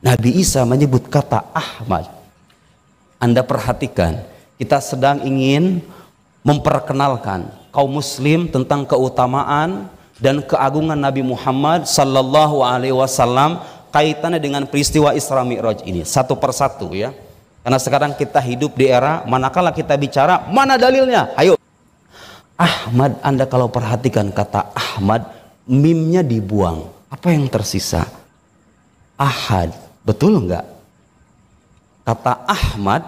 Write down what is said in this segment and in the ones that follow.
Nabi Isa menyebut kata Ahmad. Anda perhatikan, kita sedang ingin memperkenalkan kaum muslim tentang keutamaan dan keagungan Nabi Muhammad sallallahu alaihi wasallam kaitannya dengan peristiwa Isra Mi'raj ini satu persatu ya. Karena sekarang kita hidup di era manakala kita bicara mana dalilnya? Ayo. Ahmad, Anda kalau perhatikan kata Ahmad, mimnya dibuang. Apa yang tersisa? Ahad. Betul enggak? Kata Ahmad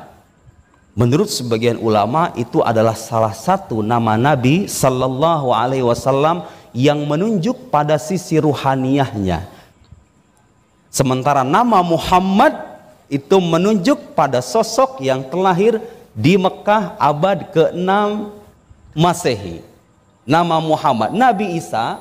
menurut sebagian ulama itu adalah salah satu nama Nabi sallallahu alaihi wasallam yang menunjuk pada sisi ruhaniyahnya. Sementara nama Muhammad itu menunjuk pada sosok yang terlahir di Mekah abad ke-6 Masehi. Nama Muhammad. Nabi Isa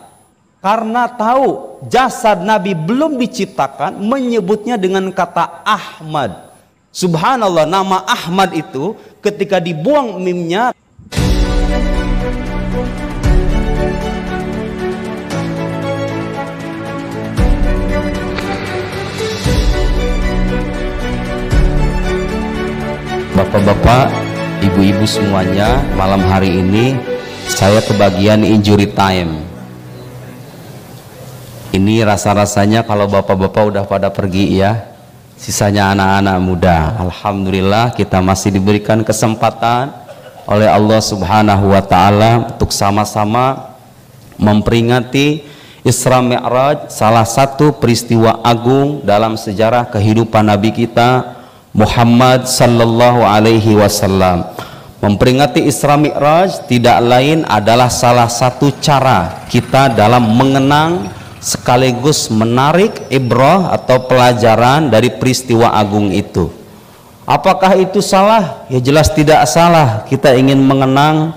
karena tahu jasad Nabi belum diciptakan menyebutnya dengan kata Ahmad. Subhanallah, nama Ahmad itu ketika dibuang mimnya. Bapak-bapak, ibu-ibu semuanya, malam hari ini saya kebagian injury time. Ini rasa-rasanya kalau bapak-bapak udah pada pergi ya, sisanya anak-anak muda. Alhamdulillah kita masih diberikan kesempatan oleh Allah Subhanahu wa Ta'ala untuk sama-sama memperingati Isra Mi'raj, salah satu peristiwa agung dalam sejarah kehidupan Nabi kita Muhammad sallallahu alaihi wasallam. Memperingati Isra Mi'raj tidak lain adalah salah satu cara kita dalam mengenang sekaligus menarik ibrah atau pelajaran dari peristiwa agung itu. Apakah itu salah? Ya jelas tidak salah. Kita ingin mengenang,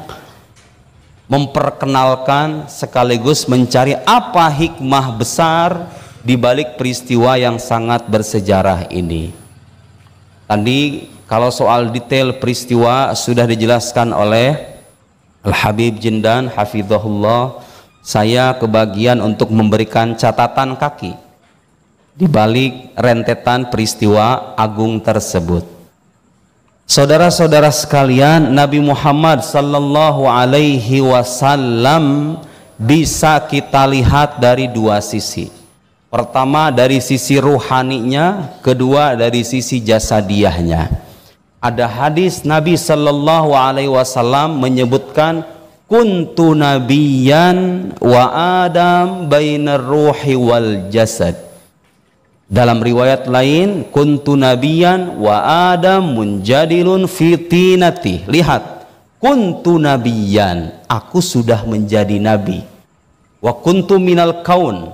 memperkenalkan sekaligus mencari apa hikmah besar di balik peristiwa yang sangat bersejarah ini. Tadi kalau soal detail peristiwa sudah dijelaskan oleh Al-Habib Jindan hafizahullah. Saya kebagian untuk memberikan catatan kaki di balik rentetan peristiwa agung tersebut. Saudara-saudara sekalian, Nabi Muhammad sallallahu alaihi wasallam bisa kita lihat dari dua sisi. Pertama dari sisi ruhaninya, kedua dari sisi jasadiahnya. Ada hadis Nabi sallallahu alaihi wasallam menyebutkan kuntu nabiyan wa adam bainar ruhi wal jasad. Dalam riwayat lain kuntu nabiyan wa adam munjadilun fi tinati. Lihat, kuntu nabiyan, aku sudah menjadi nabi. Wa kuntu minal kaun.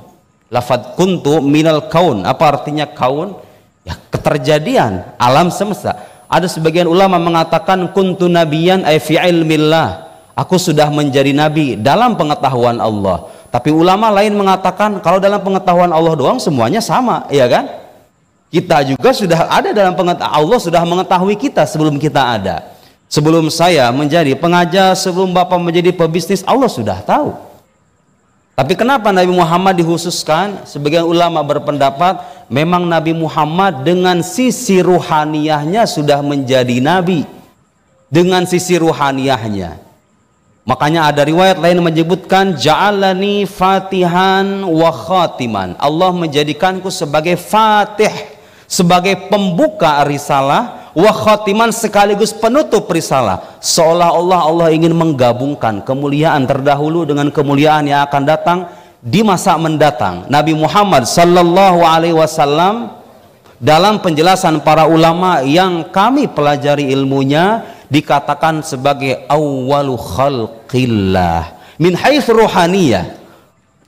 Lafaz kuntu minal kaun, apa artinya kaun? Ya, keterjadian alam semesta. Ada sebagian ulama mengatakan kuntu nabiyan ay fi ilmillah. Aku sudah menjadi nabi dalam pengetahuan Allah. Tapi ulama lain mengatakan kalau dalam pengetahuan Allah doang semuanya sama, ya kan? Kita juga sudah ada dalam pengetahuan Allah, sudah mengetahui kita sebelum kita ada. Sebelum saya menjadi pengajar, sebelum Bapak menjadi pebisnis, Allah sudah tahu. Tapi kenapa Nabi Muhammad dikhususkan? Sebagian ulama berpendapat memang Nabi Muhammad dengan sisi ruhaniyahnya sudah menjadi nabi. Dengan sisi ruhaniyahnya. Makanya ada riwayat lain menyebutkan ja'alani fatihan wa khatiman. Allah menjadikanku sebagai fatih, sebagai pembuka risalah, wa khatiman sekaligus penutup risalah. Seolah-olah Allah ingin menggabungkan kemuliaan terdahulu dengan kemuliaan yang akan datang di masa mendatang. Nabi Muhammad sallallahu alaihi wasallam dalam penjelasan para ulama yang kami pelajari ilmunya dikatakan sebagai awwalu khalqillah min haitsu ruhaniyah,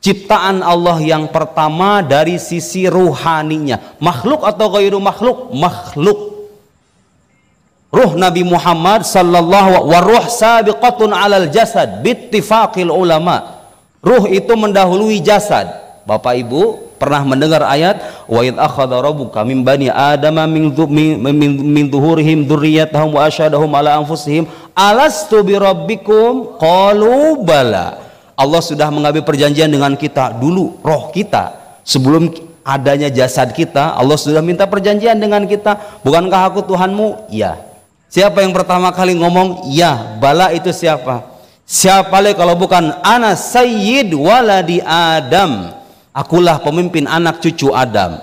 ciptaan Allah yang pertama dari sisi ruhaninya. Makhluk atau ghairu makhluk? Makhluk. Ruh Nabi Muhammad sallallahu wa ruh sabiqatun alal jasad bittifaqil ulama. Ruh itu mendahului jasad. Bapak Ibu pernah mendengar ayat wa id akhadha rabbuka min bani adama min dhuhurihim dzurriyyatahum wa asyhadahum ala anfusihim alastu bi rabbikum qalu bala. Allah sudah mengambil perjanjian dengan kita dulu, roh kita sebelum adanya jasad kita, Allah sudah minta perjanjian dengan kita. Bukankah aku Tuhanmu? Ya. Siapa yang pertama kali ngomong ya? Bala itu siapa? Siapa lagi kalau bukan ana sayyid waladi Adam, akulah pemimpin anak cucu Adam.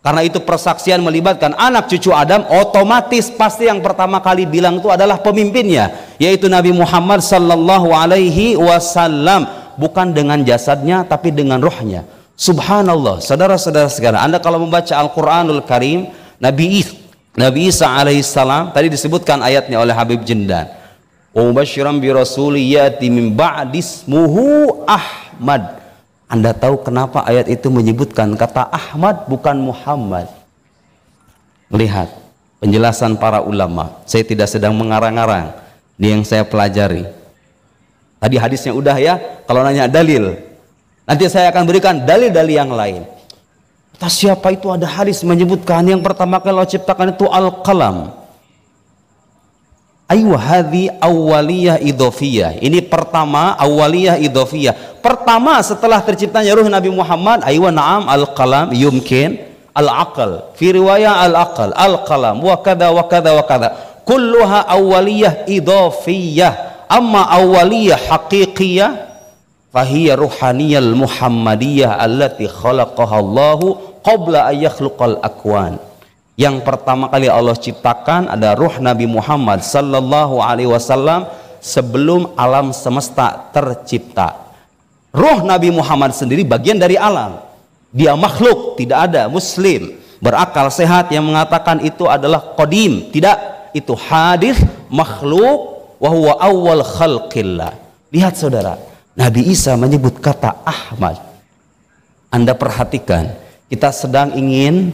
Karena itu persaksian melibatkan anak cucu Adam, otomatis pasti yang pertama kali bilang itu adalah pemimpinnya, yaitu Nabi Muhammad sallallahu alaihi wasallam. Bukan dengan jasadnya tapi dengan rohnya. Subhanallah, saudara-saudara sekalian, Anda kalau membaca Al-Quranul Karim, Nabi Isa alaihissalam tadi disebutkan ayatnya oleh Habib Jendan, wa mubasysyiran bi rasulin yati min ba'di ismuhu Ahmad. Anda tahu kenapa ayat itu menyebutkan kata Ahmad bukan Muhammad? Lihat penjelasan para ulama. Saya tidak sedang mengarang-arang, ini yang saya pelajari. Tadi hadisnya udah ya, kalau nanya dalil, nanti saya akan berikan dalil-dalil yang lain. Kata siapa itu ada hadis menyebutkan yang pertama kali Allah ciptakan itu Al-Qalam. Ayu hadhi awaliyah idhofiyah. Ini pertama awaliyah idhofiyah. Pertama setelah terciptanya ruh Nabi Muhammad, aywa na'am al-qalam yumkin al-aqal. Fi riwayah al-aqal, al-qalam wa kada wa kada wa kada. Kulluha awaliyah idhofiyah. Amma awaliyah haqiqiyah fahiya ruhaniyal muhammadiyah allati khalaqaha Allahu qabla an yakhluqal akwan. Yang pertama kali Allah ciptakan ada ruh Nabi Muhammad sallallahu alaihi wasallam sebelum alam semesta tercipta. Ruh Nabi Muhammad sendiri bagian dari alam. Dia makhluk, tidak ada muslim berakal sehat yang mengatakan itu adalah qadim. Tidak, itu hadis makhluk wa huwa awwal khalqillah. Lihat saudara, Nabi Isa menyebut kata Ahmad. Anda perhatikan, kita sedang ingin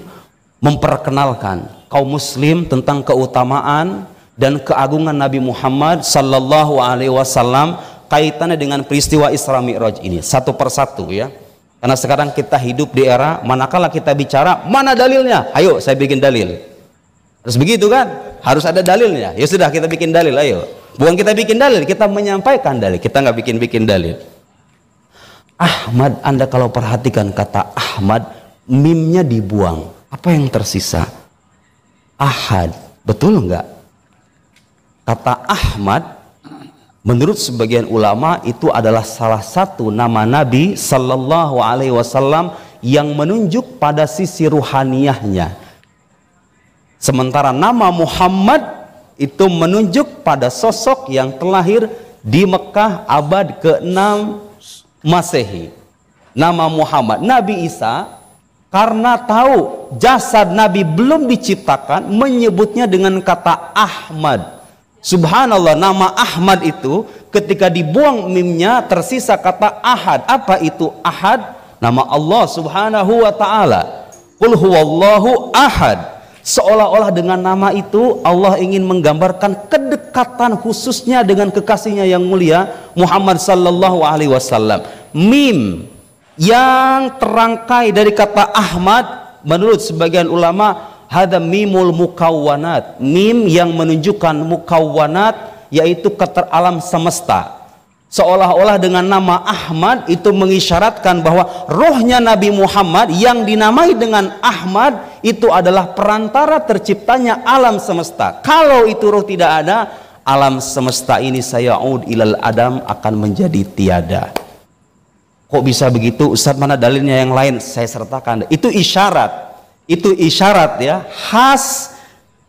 memperkenalkan kaum muslim tentang keutamaan dan keagungan Nabi Muhammad sallallahu alaihi wasallam kaitannya dengan peristiwa Isra Mi'raj ini satu persatu ya. Karena sekarang kita hidup di era manakala kita bicara mana dalilnya? Ayo saya bikin dalil. Harus begitu kan? Harus ada dalilnya. Ya sudah kita bikin dalil ayo. Bukan kita bikin dalil, kita menyampaikan dalil. Kita nggak bikin dalil. Ahmad, Anda kalau perhatikan kata Ahmad, mimnya dibuang. Apa yang tersisa? Ahad. Betul enggak? Kata Ahmad menurut sebagian ulama itu adalah salah satu nama Nabi sallallahu alaihi wasallam yang menunjuk pada sisi ruhaniyahnya. Sementara nama Muhammad itu menunjuk pada sosok yang terlahir di Mekah abad ke-6 Masehi. Nama Muhammad, Nabi Isa karena tahu jasad Nabi belum diciptakan menyebutnya dengan kata Ahmad. Subhanallah, nama Ahmad itu ketika dibuang mimnya tersisa kata Ahad. Apa itu Ahad? Nama Allah subhanahu wa ta'ala. Qul huwallahu ahad. Seolah-olah dengan nama itu Allah ingin menggambarkan kedekatan khususnya dengan kekasihnya yang mulia Muhammad sallallahu alaihi wasallam. Mim yang terangkai dari kata Ahmad menurut sebagian ulama hada mimul mukawwanat, mim yang menunjukkan mukawwanat yaitu alam semesta. Seolah-olah dengan nama Ahmad itu mengisyaratkan bahwa rohnya Nabi Muhammad yang dinamai dengan Ahmad itu adalah perantara terciptanya alam semesta. Kalau itu roh tidak ada, alam semesta ini saya'ud ilal adam akan menjadi tiada. Kok bisa begitu Ustaz, mana dalilnya yang lain? Saya sertakan. Itu isyarat ya, khas,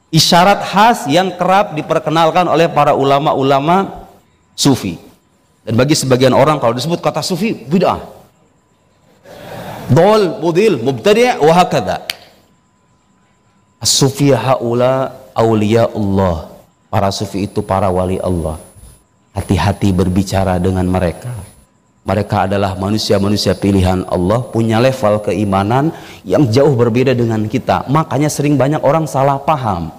isyarat khas yang kerap diperkenalkan oleh para ulama-ulama sufi. Dan bagi sebagian orang kalau disebut kata sufi bid'ah, dol, mudil, mubtadi' wa hakadha. As-sufi haula auliya Allah. Para sufi itu para wali Allah. Hati-hati berbicara dengan mereka. Mereka adalah manusia-manusia pilihan Allah, punya level keimanan yang jauh berbeda dengan kita. Makanya sering banyak orang salah paham.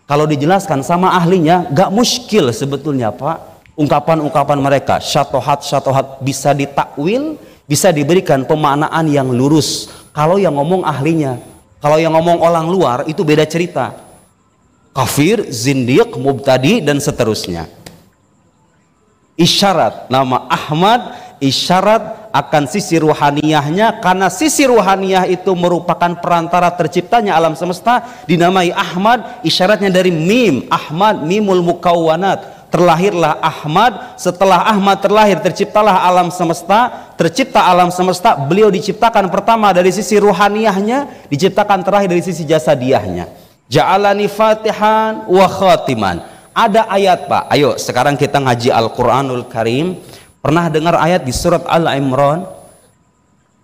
Kalau dijelaskan sama ahlinya, gak muskil sebetulnya Pak. Ungkapan-ungkapan mereka, syatohat bisa ditakwil, bisa diberikan pemaknaan yang lurus. Kalau yang ngomong ahlinya, kalau yang ngomong orang luar itu beda cerita. Kafir, zindiq, mubtadi dan seterusnya. Isyarat nama Ahmad, isyarat akan sisi ruhaniyahnya, karena sisi ruhaniyah itu merupakan perantara terciptanya alam semesta, dinamai Ahmad, isyaratnya dari mim, Ahmad, mimul mukawwanat. Terlahirlah Ahmad, setelah Ahmad terlahir terciptalah alam semesta, tercipta alam semesta, beliau diciptakan pertama dari sisi ruhaniyahnya, diciptakan terakhir dari sisi jasadiyahnya. Ja'alani fatihan wa khatiman. Ada ayat, Pak. Ayo sekarang kita ngaji Al-Qur'anul Karim. Pernah dengar ayat di surat Al-Imran?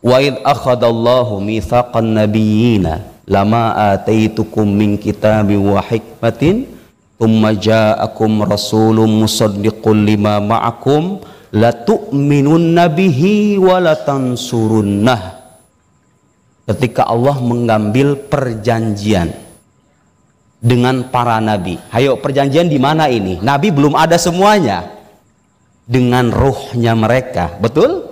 Wa id akhadallahu mitsaqan nabiyyina lama ataitukum min kitabin wa hikmatin thumma ja'akum rasulun musaddiqun lima ma'akum latu'minunna bihi wa latansurunnah. Ketika Allah mengambil perjanjian dengan para nabi. Hayo, perjanjian di mana ini? Nabi belum ada semuanya. Dengan ruhnya mereka, betul?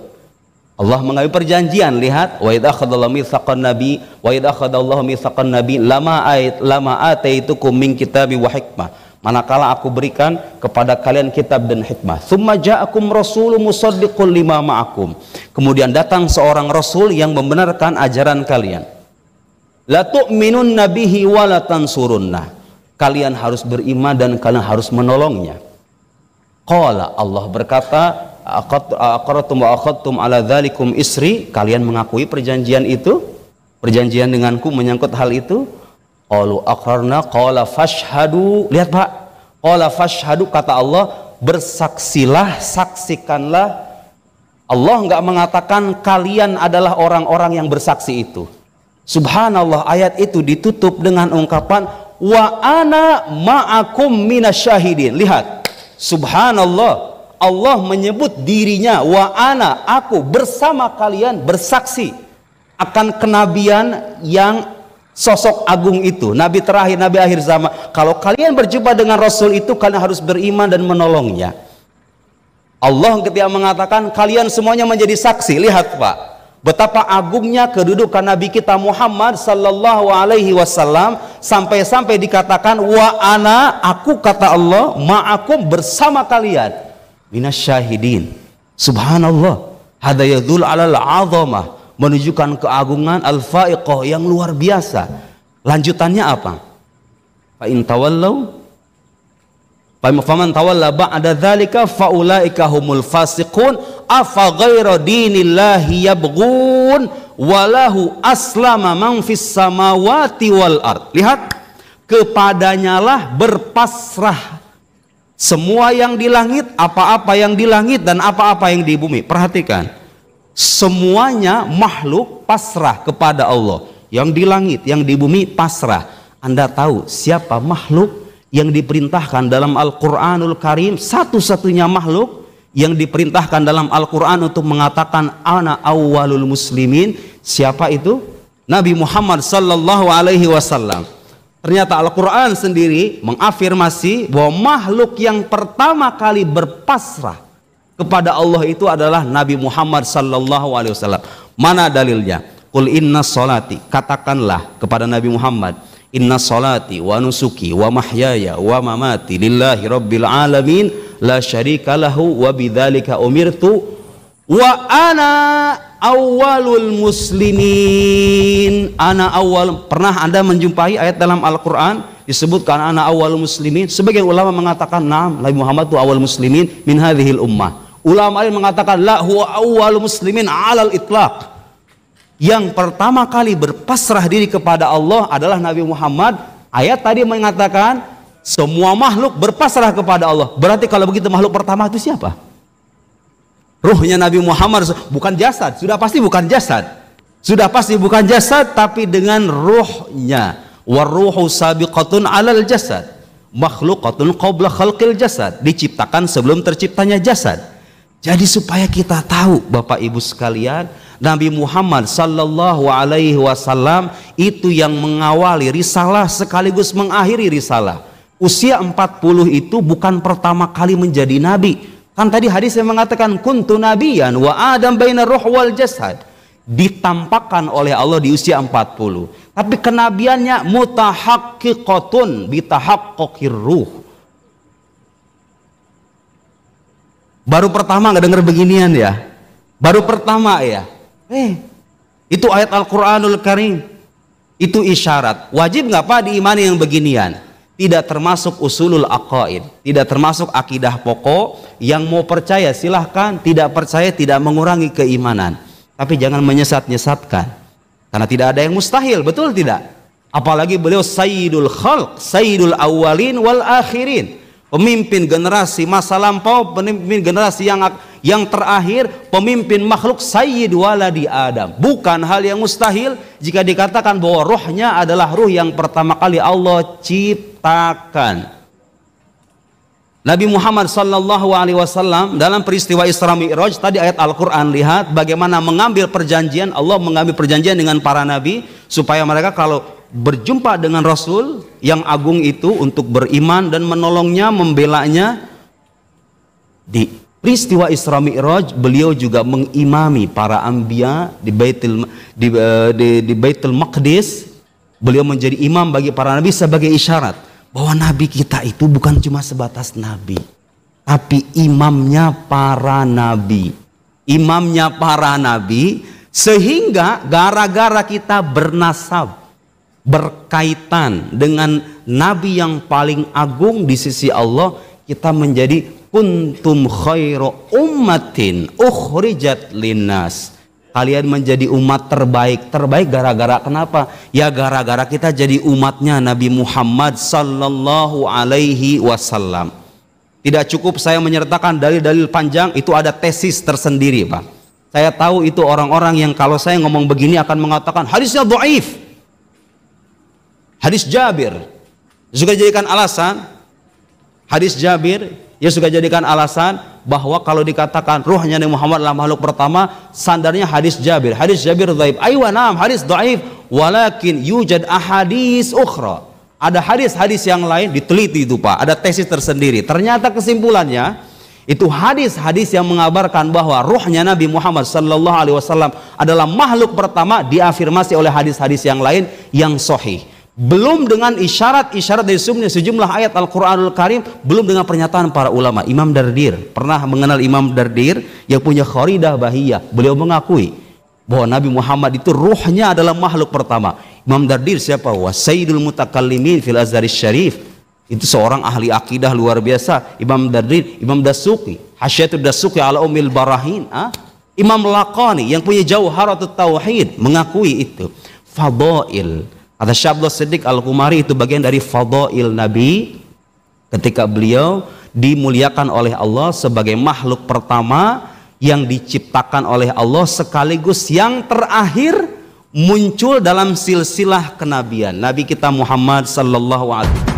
Allah mengambil perjanjian. Lihat, wa idh akhadallahu mitsaqan nabi wa idh akhadallahu mitsaqan nabi lama ataitukum min kitabi wa hikmah. Manakala aku berikan kepada kalian kitab dan hikmah. Tsumma ja'akum rasulun musaddiqun lima ma'akum. Kemudian datang seorang rasul yang membenarkan ajaran kalian. La tu'minunna bihi wa la tansurunnah. Kalian harus beriman dan kalian harus menolongnya. Qala, Allah berkata, aqartum wa akhadtum ala dzalikum isri, kalian mengakui perjanjian itu, perjanjian denganku menyangkut hal itu? Qalu aqrarna, qala fashhadu. Lihat, Pak, qala fashhadu, kata Allah, bersaksilah, saksikanlah. Allah enggak mengatakan kalian adalah orang-orang yang bersaksi itu. Subhanallah, ayat itu ditutup dengan ungkapan wa ana ma'akum minasyahidin. Lihat, subhanallah, Allah menyebut dirinya wa ana, aku bersama kalian bersaksi akan kenabian yang sosok agung itu, nabi terakhir, nabi akhir zaman. Kalau kalian berjumpa dengan rasul itu, kalian harus beriman dan menolongnya. Allah ketika mengatakan kalian semuanya menjadi saksi. Lihat, Pak, betapa agungnya kedudukan Nabi kita Muhammad sallallahu alaihi wasallam, sampai-sampai dikatakan wa ana, aku, kata Allah, ma'akum, bersama kalian, minasyahidin. Subhanallah, hada yadul alal azamah, menunjukkan keagungan al-faiqah yang luar biasa. Lanjutannya apa? Fa in tawallau faman tawalla ba'da dzalika faulaika humul fasiqun afa ghaira dinillahi yabghun walahu aslama man fis samawati wal ard. Lihat, kepadanyalah berpasrah semua yang di langit, apa-apa yang di langit dan apa-apa yang di bumi. Perhatikan, semuanya makhluk pasrah kepada Allah. Yang di langit, yang di bumi pasrah. Anda tahu siapa makhluk yang diperintahkan dalam Al-Quranul Karim, satu-satunya makhluk yang diperintahkan dalam Al-Quran untuk mengatakan ana awwalul muslimin? Siapa itu? Nabi Muhammad sallallahu alaihi wasallam. Ternyata Al-Quran sendiri mengafirmasi bahwa makhluk yang pertama kali berpasrah kepada Allah itu adalah Nabi Muhammad sallallahu alaihi wasallam. Mana dalilnya? Qul inna sholati, katakanlah kepada Nabi Muhammad, inna sholati wa nusuki wa mahyaya wa mamati lillahi rabbil alamin la syarika lahu wa bidzalika umirtu wa ana awwalul muslimin. Ana awal. Pernah Anda menjumpai ayat dalam Al-Quran disebutkan ana awwalul muslimin? Sebagian ulama mengatakan naam, Nabi Muhammad itu awal muslimin min hadhil ummah. Ulama lain mengatakan la huwa awwalul muslimin alal itlaq. Yang pertama kali berpasrah diri kepada Allah adalah Nabi Muhammad. Ayat tadi mengatakan semua makhluk berpasrah kepada Allah. Berarti kalau begitu makhluk pertama itu siapa? Ruhnya Nabi Muhammad, bukan jasad. Sudah pasti bukan jasad. Sudah pasti bukan jasad, tapi dengan ruhnya. Waruhu sabiqatun alal jasad, makhluqatun qabla khalqil jasad, diciptakan sebelum terciptanya jasad. Jadi supaya kita tahu, Bapak Ibu sekalian, Nabi Muhammad sallallahu alaihi wasallam itu yang mengawali risalah sekaligus mengakhiri risalah. Usia 40 itu bukan pertama kali menjadi nabi. Kan tadi hadis yang mengatakan kuntu nabiyan wa adam baina ruh wal jasad. Ditampakkan oleh Allah di usia 40. Tapi kenabiannya mutahaqqiqatun bitahaqqaqir ruh. Baru pertama nggak dengar beginian ya. Baru pertama ya. Itu ayat Al-Quranul Karim. Itu isyarat. Wajib nggak Pak diimani yang beginian? Tidak termasuk usulul aqaid, tidak termasuk akidah pokok. Yang mau percaya silahkan, tidak percaya tidak mengurangi keimanan. Tapi jangan menyesat-nyesatkan, karena tidak ada yang mustahil, betul tidak? Apalagi beliau sayyidul khalq, sayyidul awwalin wal akhirin, pemimpin generasi masa lampau, pemimpin generasi yang terakhir, pemimpin makhluk, sayyid waladi Adam. Bukan hal yang mustahil jika dikatakan bahwa rohnya adalah ruh yang pertama kali Allah ciptakan. Nabi Muhammad sallallahu alaihi wasallam dalam peristiwa Isra Mi'raj tadi ayat Al-Qur'an, lihat bagaimana mengambil perjanjian, Allah mengambil perjanjian dengan para nabi supaya mereka kalau berjumpa dengan Rasul yang agung itu untuk beriman dan menolongnya, membelanya. Di peristiwa Isra Mi'raj beliau juga mengimami para anbiya di Baitul Maqdis. Beliau menjadi imam bagi para nabi sebagai isyarat bahwa nabi kita itu bukan cuma sebatas nabi, tapi imamnya para nabi. Imamnya para nabi, sehingga gara-gara kita bernasab, berkaitan dengan nabi yang paling agung di sisi Allah, kita menjadi kuntum khairu ummatin ukhrijat linnas. Kalian menjadi umat terbaik. Terbaik gara-gara kenapa? Ya gara-gara kita jadi umatnya Nabi Muhammad sallallahu alaihi wasallam. Tidak cukup saya menyertakan dalil-dalil panjang, itu ada tesis tersendiri Pak. Saya tahu itu orang-orang yang kalau saya ngomong begini akan mengatakan hadisnya dhaif. Hadis Jabir juga jadikan alasan. Hadis Jabir ya suka jadikan alasan bahwa kalau dikatakan ruhnya Nabi Muhammad adalah makhluk pertama, sandarnya hadis Jabir. Hadis Jabir dhaif. Aywa na'am, hadis dhaif, walakin yujad ahadis ukhra. Ada hadis-hadis yang lain, diteliti itu Pak. Ada tesis tersendiri. Ternyata kesimpulannya itu hadis-hadis yang mengabarkan bahwa ruhnya Nabi Muhammad sallallahu alaihi wasallam adalah makhluk pertama diafirmasi oleh hadis-hadis yang lain yang sahih. Belum dengan isyarat-isyarat dari sejumlah ayat Al-Quranul Karim, belum dengan pernyataan para ulama. Imam Dardir, pernah mengenal Imam Dardir yang punya Kharidah Bahiyah. Beliau mengakui bahwa Nabi Muhammad itu ruhnya adalah makhluk pertama. Imam Dardir siapa? Sayyidul Mutakallimin fil Azharis Syarif. Itu seorang ahli akidah luar biasa. Imam Dardir, Imam Dasuki, Hasyiatul Dasuki ala Ummil Barahin. Imam Laqani yang punya Jauharatut Tauhid mengakui itu. Fadail. Kata Syekh Abdul Siddiq Al-Qumari, itu bagian dari fadail Nabi ketika beliau dimuliakan oleh Allah sebagai makhluk pertama yang diciptakan oleh Allah sekaligus yang terakhir muncul dalam silsilah kenabian Nabi kita Muhammad sallallahu alaihi wasallam.